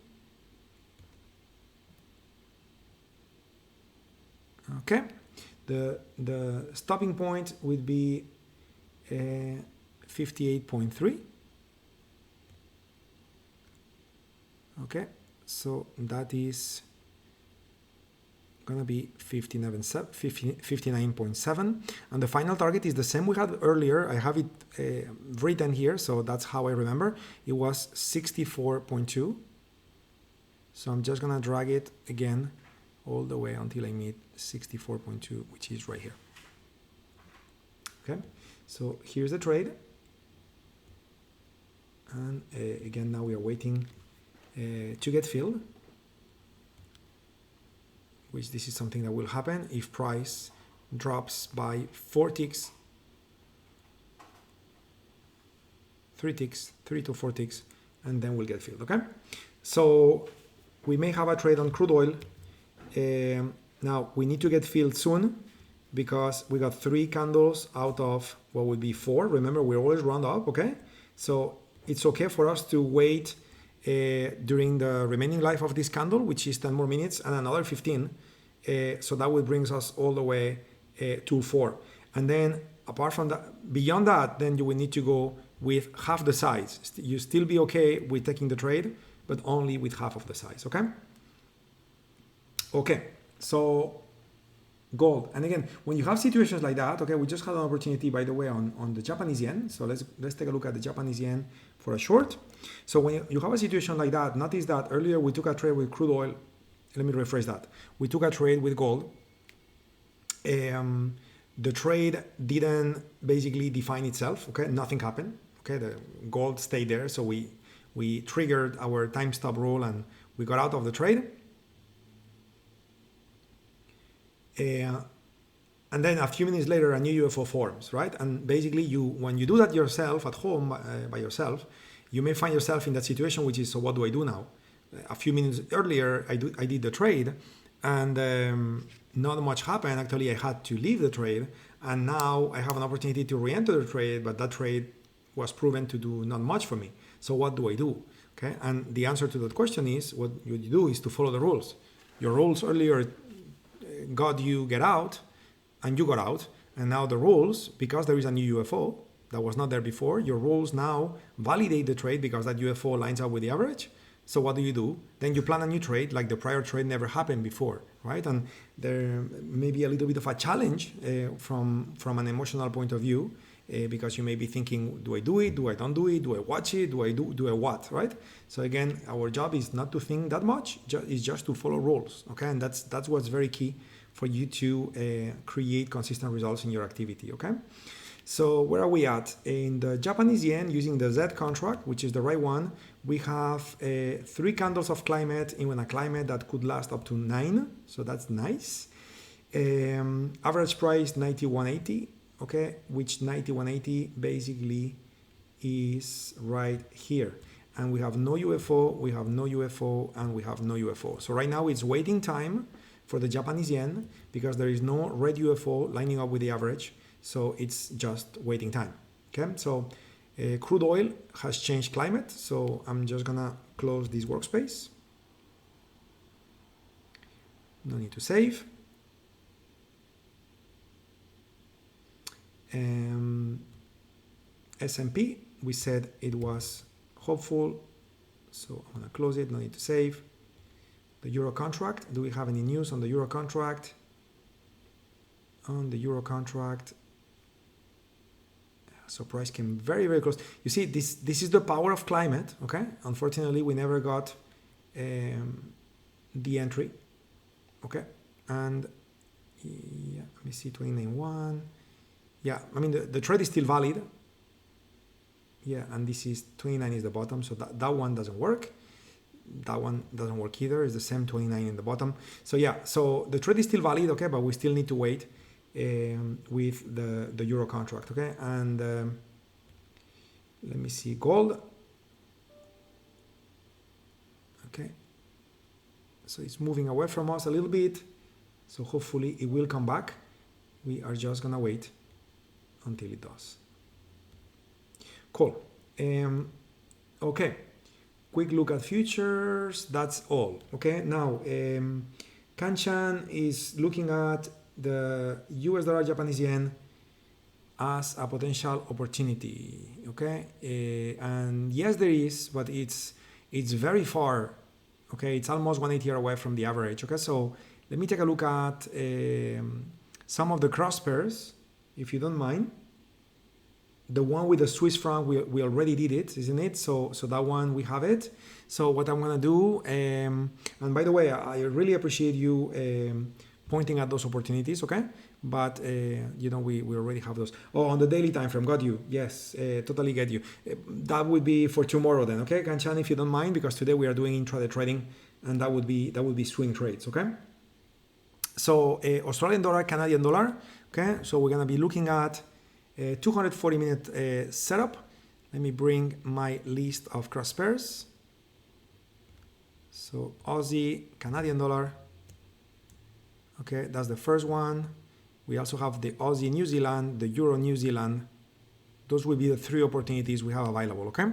Okay, the stopping point would be 58.3. Okay, so that is gonna be 59.7, and the final target is the same we had earlier. I have it written here, so that's how I remember. It was 64.2. So I'm just gonna drag it again all the way until I meet 64.2, which is right here. Okay, so here's the trade, and again now we are waiting to get filled. which this is something that will happen if price drops by 4 ticks, 3 ticks, 3 to 4 ticks, and then we'll get filled, okay? So we may have a trade on crude oil. Now we need to get filled soon because we got 3 candles out of what would be 4. Remember, we always round up, okay? So it's okay for us to wait during the remaining life of this candle, which is 10 more minutes and another 15. So that will bring us all the way to 4. And then apart from that, beyond that, then you will need to go with half the size. You still be okay with taking the trade, but only with half of the size, okay? Okay, so gold. And again, when you have situations like that, okay, we just had an opportunity, by the way, on the Japanese yen. So let's take a look at the Japanese yen for a short. So when you have a situation like that, notice that earlier we took a trade with crude oil. Let me rephrase that. We took a trade with gold. The trade didn't basically define itself, okay? Nothing happened, okay? The gold stayed there, so we triggered our time stop rule and we got out of the trade. And then a few minutes later, a new UFO forms, right? And basically, when you do that yourself at home by yourself, you may find yourself in that situation, which is, so what do I do now? A few minutes earlier, I did the trade, and not much happened. Actually, I had to leave the trade, and now I have an opportunity to re-enter the trade, but that trade was proven to do not much for me. So what do I do? Okay, and the answer to that question is, what you do is to follow the rules. Your rules earlier got you get out, and you got out, and now the rules, because there is a new UFO that was not there before, your rules now validate the trade because that UFO lines up with the average. So what do? Then you plan a new trade like the prior trade never happened before, right? And there may be a little bit of a challenge from an emotional point of view because you may be thinking, do I do it? Do I don't do it? Do I watch it? Do I what, right? So again, our job is not to think that much, it's just to follow rules, okay? And that's what's very key for you to create consistent results in your activity, okay? So where are we at? In the Japanese yen, using the Z contract, which is the right one, we have 3 candles of climate in a climate that could last up to 9. So that's nice. Average price 91.80, okay, which 91.80 basically is right here. And we have no UFO, we have no UFO, and we have no UFO. So right now it's waiting time for the Japanese yen because there is no red UFO lining up with the average. So it's just waiting time, okay? So crude oil has changed climate. So I'm just gonna close this workspace. No need to save. S&P, we said it was hopeful. So I'm gonna close it, no need to save. The Euro contract, do we have any news on the Euro contract? On the Euro contract, so price came very, very close. You see, this is the power of climate, okay? Unfortunately, we never got the entry, okay? And yeah, let me see, 29.1. Yeah, I mean, the trade is still valid. Yeah, and this is 29 is the bottom, so that one doesn't work. That one doesn't work either. It's the same 29 in the bottom. So yeah, so the trade is still valid, okay? But we still need to wait with the Euro contract, okay? And let me see, gold. Okay, so it's moving away from us a little bit, so hopefully it will come back. We are just gonna wait until it does. Cool. Okay, quick look at futures. That's all. Okay, now Kanchan is looking at the US dollar Japanese yen as a potential opportunity, okay? And yes, there is, but it's very far, okay? It's almost 180 away from the average, okay? So let me take a look at some of the cross pairs, if you don't mind. The one with the Swiss franc, we already did it, isn't it? So that one, we have it. So what I'm gonna do, and by the way, I really appreciate you pointing at those opportunities, okay? But you know, we already have those. Oh, on the daily time frame, got you. Yes, totally get you. That would be for tomorrow then, okay, Kanchan, if you don't mind, because today we are doing intraday trading, and that would be swing trades, okay? So Australian dollar, Canadian dollar. Okay, so we're gonna be looking at 240-minute setup. Let me bring my list of cross pairs. So Aussie, Canadian dollar. Okay, that's the first one. We also have the Aussie New Zealand, the Euro New Zealand. Those will be the three opportunities we have available, okay?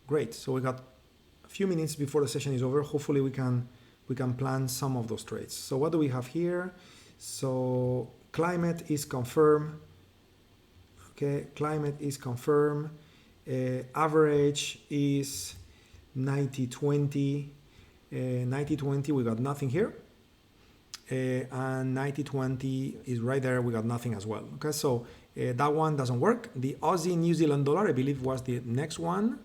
Great, so we got a few minutes before the session is over. Hopefully we can plan some of those trades. So what do we have here? So climate is confirmed. Okay, climate is confirmed. Average is 90-20. 90-20, we got nothing here. And 90-20 is right there, we got nothing as well. Okay, so that one doesn't work. The Aussie New Zealand dollar, I believe, was the next one.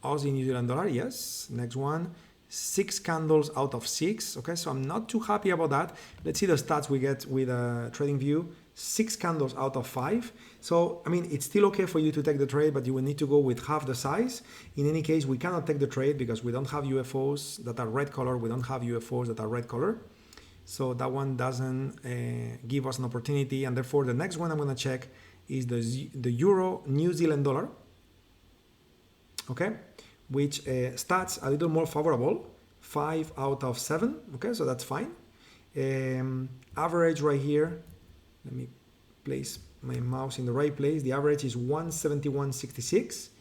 Aussie New Zealand dollar, yes, next one. 6 candles out of 6. Okay, so I'm not too happy about that. Let's see the stats we get with TradingView. 6 candles out of 5. So I mean, it's still okay for you to take the trade, but you will need to go with half the size. In any case, we cannot take the trade because we don't have UFOs that are red color. We don't have UFOs that are red color. So that one doesn't give us an opportunity, and therefore the next one I'm going to check is the Euro New Zealand dollar, okay, which stats a little more favorable, 5 out of 7, okay, so that's fine. Average right here, let me place my mouse in the right place. The average is 171.66,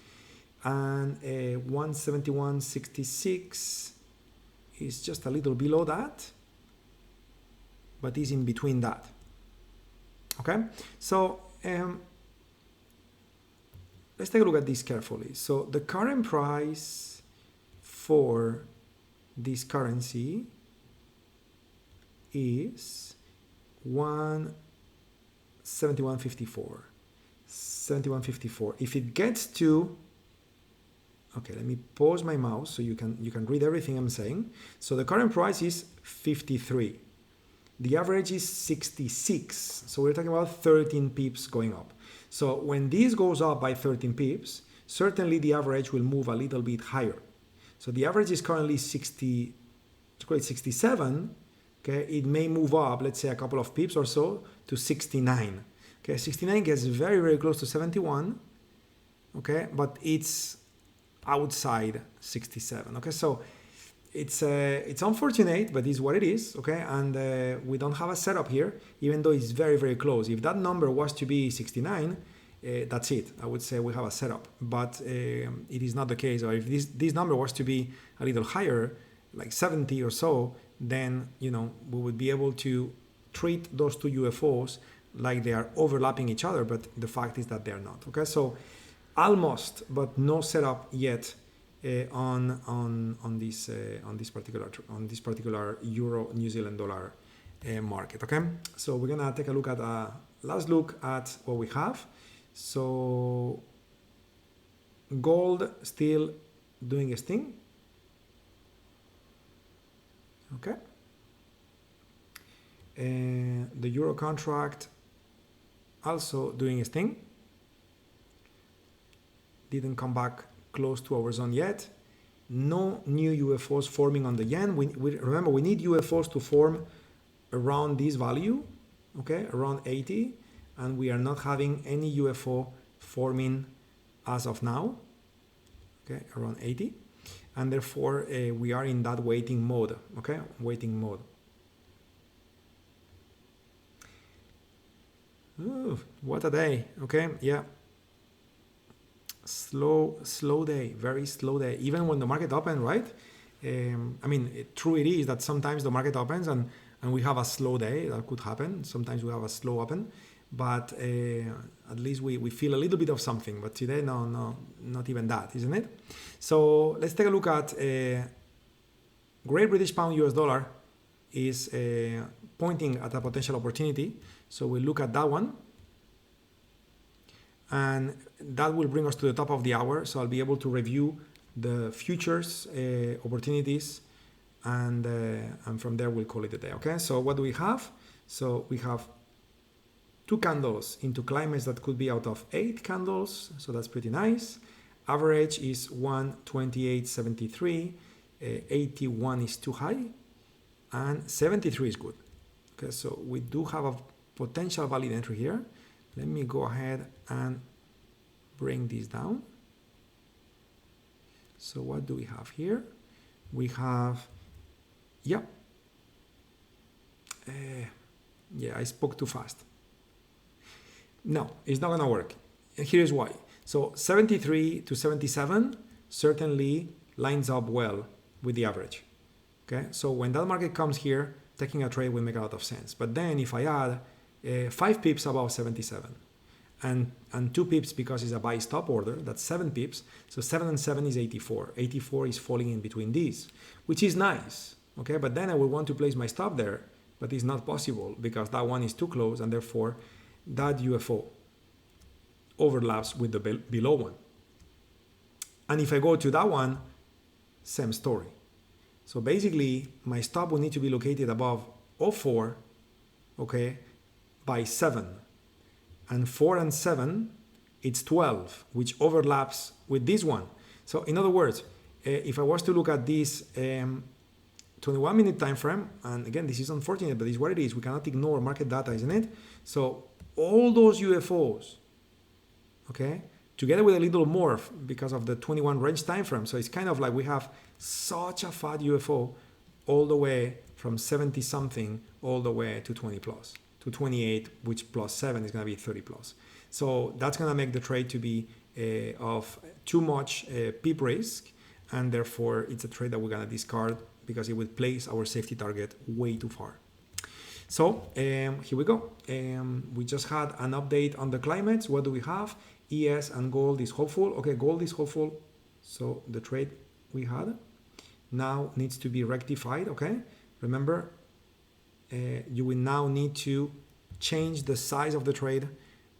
and 171.66 is just a little below that, but is in between that. Okay, so let's take a look at this carefully. So the current price for this currency is 171.54. 71.54. If it gets to, okay, let me pause my mouse so you can read everything I'm saying. So the current price is 53. The average is 66. So we're talking about 13 pips going up. So when this goes up by 13 pips, certainly the average will move a little bit higher. So the average is currently 67. Okay, it may move up, let's say a couple of pips or so, to 69. Okay, 69 gets very, very close to 71. Okay, but it's outside 67. Okay, so it's unfortunate, but it's what it is. Okay, and we don't have a setup here, even though it's very, very close. If that number was to be 69, that's it. I would say we have a setup, but it is not the case. Or if this number was to be a little higher, like 70 or so, then we would be able to treat those two UFOs like they are overlapping each other. But the fact is that they are not. Okay, so almost, but no setup yet on this particular Euro New Zealand dollar market. Okay, so we're gonna take a look at last look at what we have. So gold still doing its thing. Okay, the Euro contract also doing its thing. Didn't come back close to our zone yet. No new UFOs forming on the yen. We remember, we need UFOs to form around this value, okay, around 80, and we are not having any UFO forming as of now, okay, around 80, and therefore we are in that waiting mode, okay, waiting mode. Ooh, what a day, okay, yeah. Slow day, very slow day, even when the market opens, right? I mean, true it is that sometimes the market opens and we have a slow day. That could happen. Sometimes we have a slow open, but at least we feel a little bit of something. But today, no, not even that, isn't it? So let's take a look at Great British Pound US dollar is pointing at a potential opportunity. So we look at that one. And that will bring us to the top of the hour. So I'll be able to review the futures opportunities, and from there we'll call it a day. Okay, so what do we have? So we have 2 candles into climates that could be out of 8 candles. So that's pretty nice. Average is 128.73. 81 is too high, and 73 is good. Okay, so we do have a potential valid entry here. Let me go ahead and bring this down. So what do we have here? We have, yeah, I spoke too fast. No, it's not gonna work. And here's why. So 73 to 77 certainly lines up well with the average. Okay, so when that market comes here, taking a trade will make a lot of sense. But then if I add 5 pips above 77 and 2 pips because it's a buy stop order, that's 7 pips. So 7 and 7 is 84. 84 is falling in between these, which is nice. Okay, but then I will want to place my stop there, but it's not possible because that one is too close, and therefore that UFO overlaps with the below one. And if I go to that one, same story. So basically my stop will need to be located above 04, okay, by 7. And 4 and 7, it's 12, which overlaps with this one. So in other words, if I was to look at this 21-minute time frame, and again, this is unfortunate, but it's what it is. We cannot ignore market data, isn't it? So all those UFOs, okay, together with a little morph because of the 21 range time frame. So it's kind of like we have such a fat UFO all the way from 70 something all the way to 20 plus, to 28, which plus 7 is going to be 30 plus. So that's going to make the trade to be of too much pip risk, and therefore it's a trade that we're going to discard because it would place our safety target way too far. So here we go. We just had an update on the climates. What do we have? ES and gold is hopeful. Okay, gold is hopeful. So the trade we had now needs to be rectified. Okay, remember, you will now need to change the size of the trade,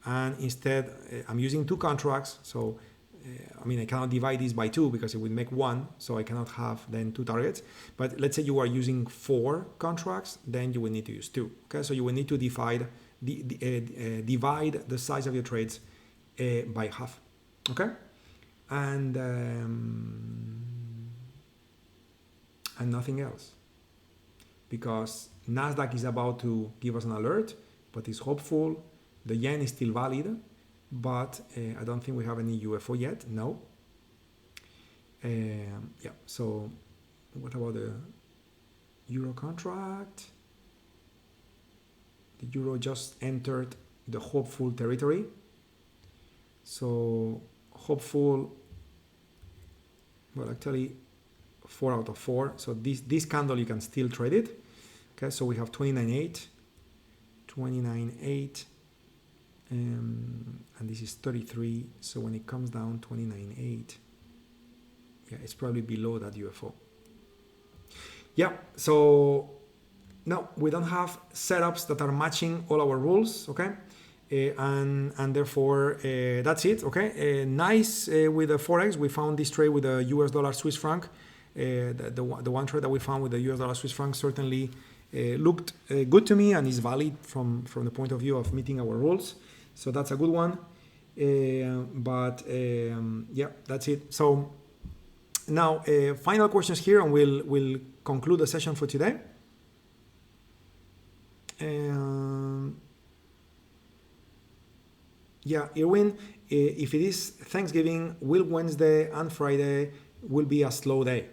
and instead I'm using 2 contracts. So I mean, I cannot divide this by 2 because it would make 1, so I cannot have then 2 targets. But let's say you are using 4 contracts, then you will need to use 2. Okay, so you will need to divide the size of your trades by half. Okay, and nothing else, because Nasdaq is about to give us an alert, but it's hopeful. The yen is still valid, but I don't think we have any UFO yet. No. Yeah. So what about the euro contract? The euro just entered the hopeful territory. So hopeful, well, actually 4 out of 4. So this candle, you can still trade it. Okay, so we have 29.8, 29.8, and this is 33. So when it comes down 29.8, yeah, it's probably below that UFO. Yeah, so now we don't have setups that are matching all our rules, okay? And therefore that's it, okay? Nice with the Forex. We found this trade with the US dollar Swiss franc. The one trade that we found with the US dollar Swiss franc certainly looked good to me and is valid from the point of view of meeting our rules. So that's a good one. Yeah, that's it. So now final questions here, and we'll conclude the session for today. Yeah, Irwin, if it is Thanksgiving, will Wednesday and Friday will be a slow day?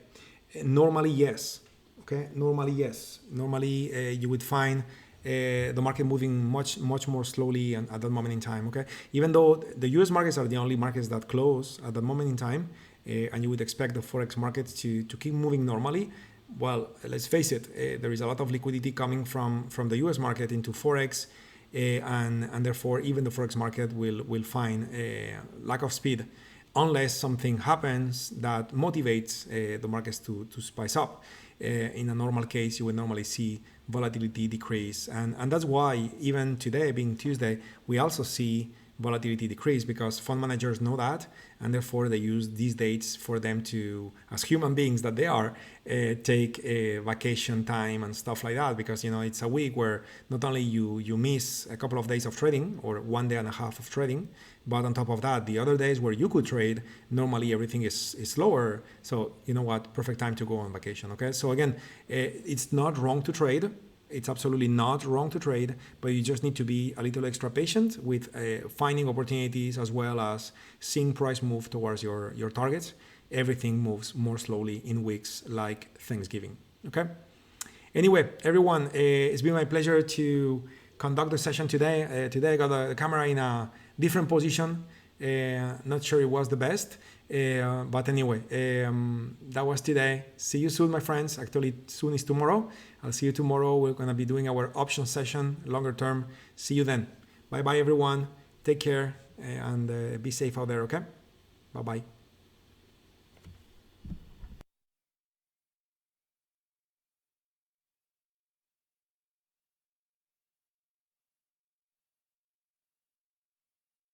Normally, yes. Okay, normally, yes. Normally, you would find the market moving much more slowly and at that moment in time. Okay, even though the US markets are the only markets that close at that moment in time, and you would expect the Forex markets to keep moving normally. Well, let's face it, there is a lot of liquidity coming from the US market into Forex. And therefore even the Forex market will find a lack of speed unless something happens that motivates the markets to spice up. In a normal case, you would normally see volatility decrease, and that's why even today, being Tuesday, we also see volatility decrease, because fund managers know that, and therefore they use these dates for them to, as human beings that they are, take a vacation time and stuff like that, because it's a week where not only you miss a couple of days of trading or 1 day and a half of trading, but on top of that, the other days where you could trade, normally everything is slower. So you know what, perfect time to go on vacation. Okay, so again, it's not wrong to trade. It's absolutely not wrong to trade, but you just need to be a little extra patient with finding opportunities as well as seeing price move towards your targets. Everything moves more slowly in weeks like Thanksgiving. Okay. Anyway, everyone, it's been my pleasure to conduct the session today. Today I got the camera in a different position. Not sure it was the best, but anyway, that was today. See you soon, my friends. Actually, soon is tomorrow. I'll see you tomorrow. We're going to be doing our option session, longer term. See you then. Bye-bye, everyone. Take care and be safe out there, okay? Bye-bye.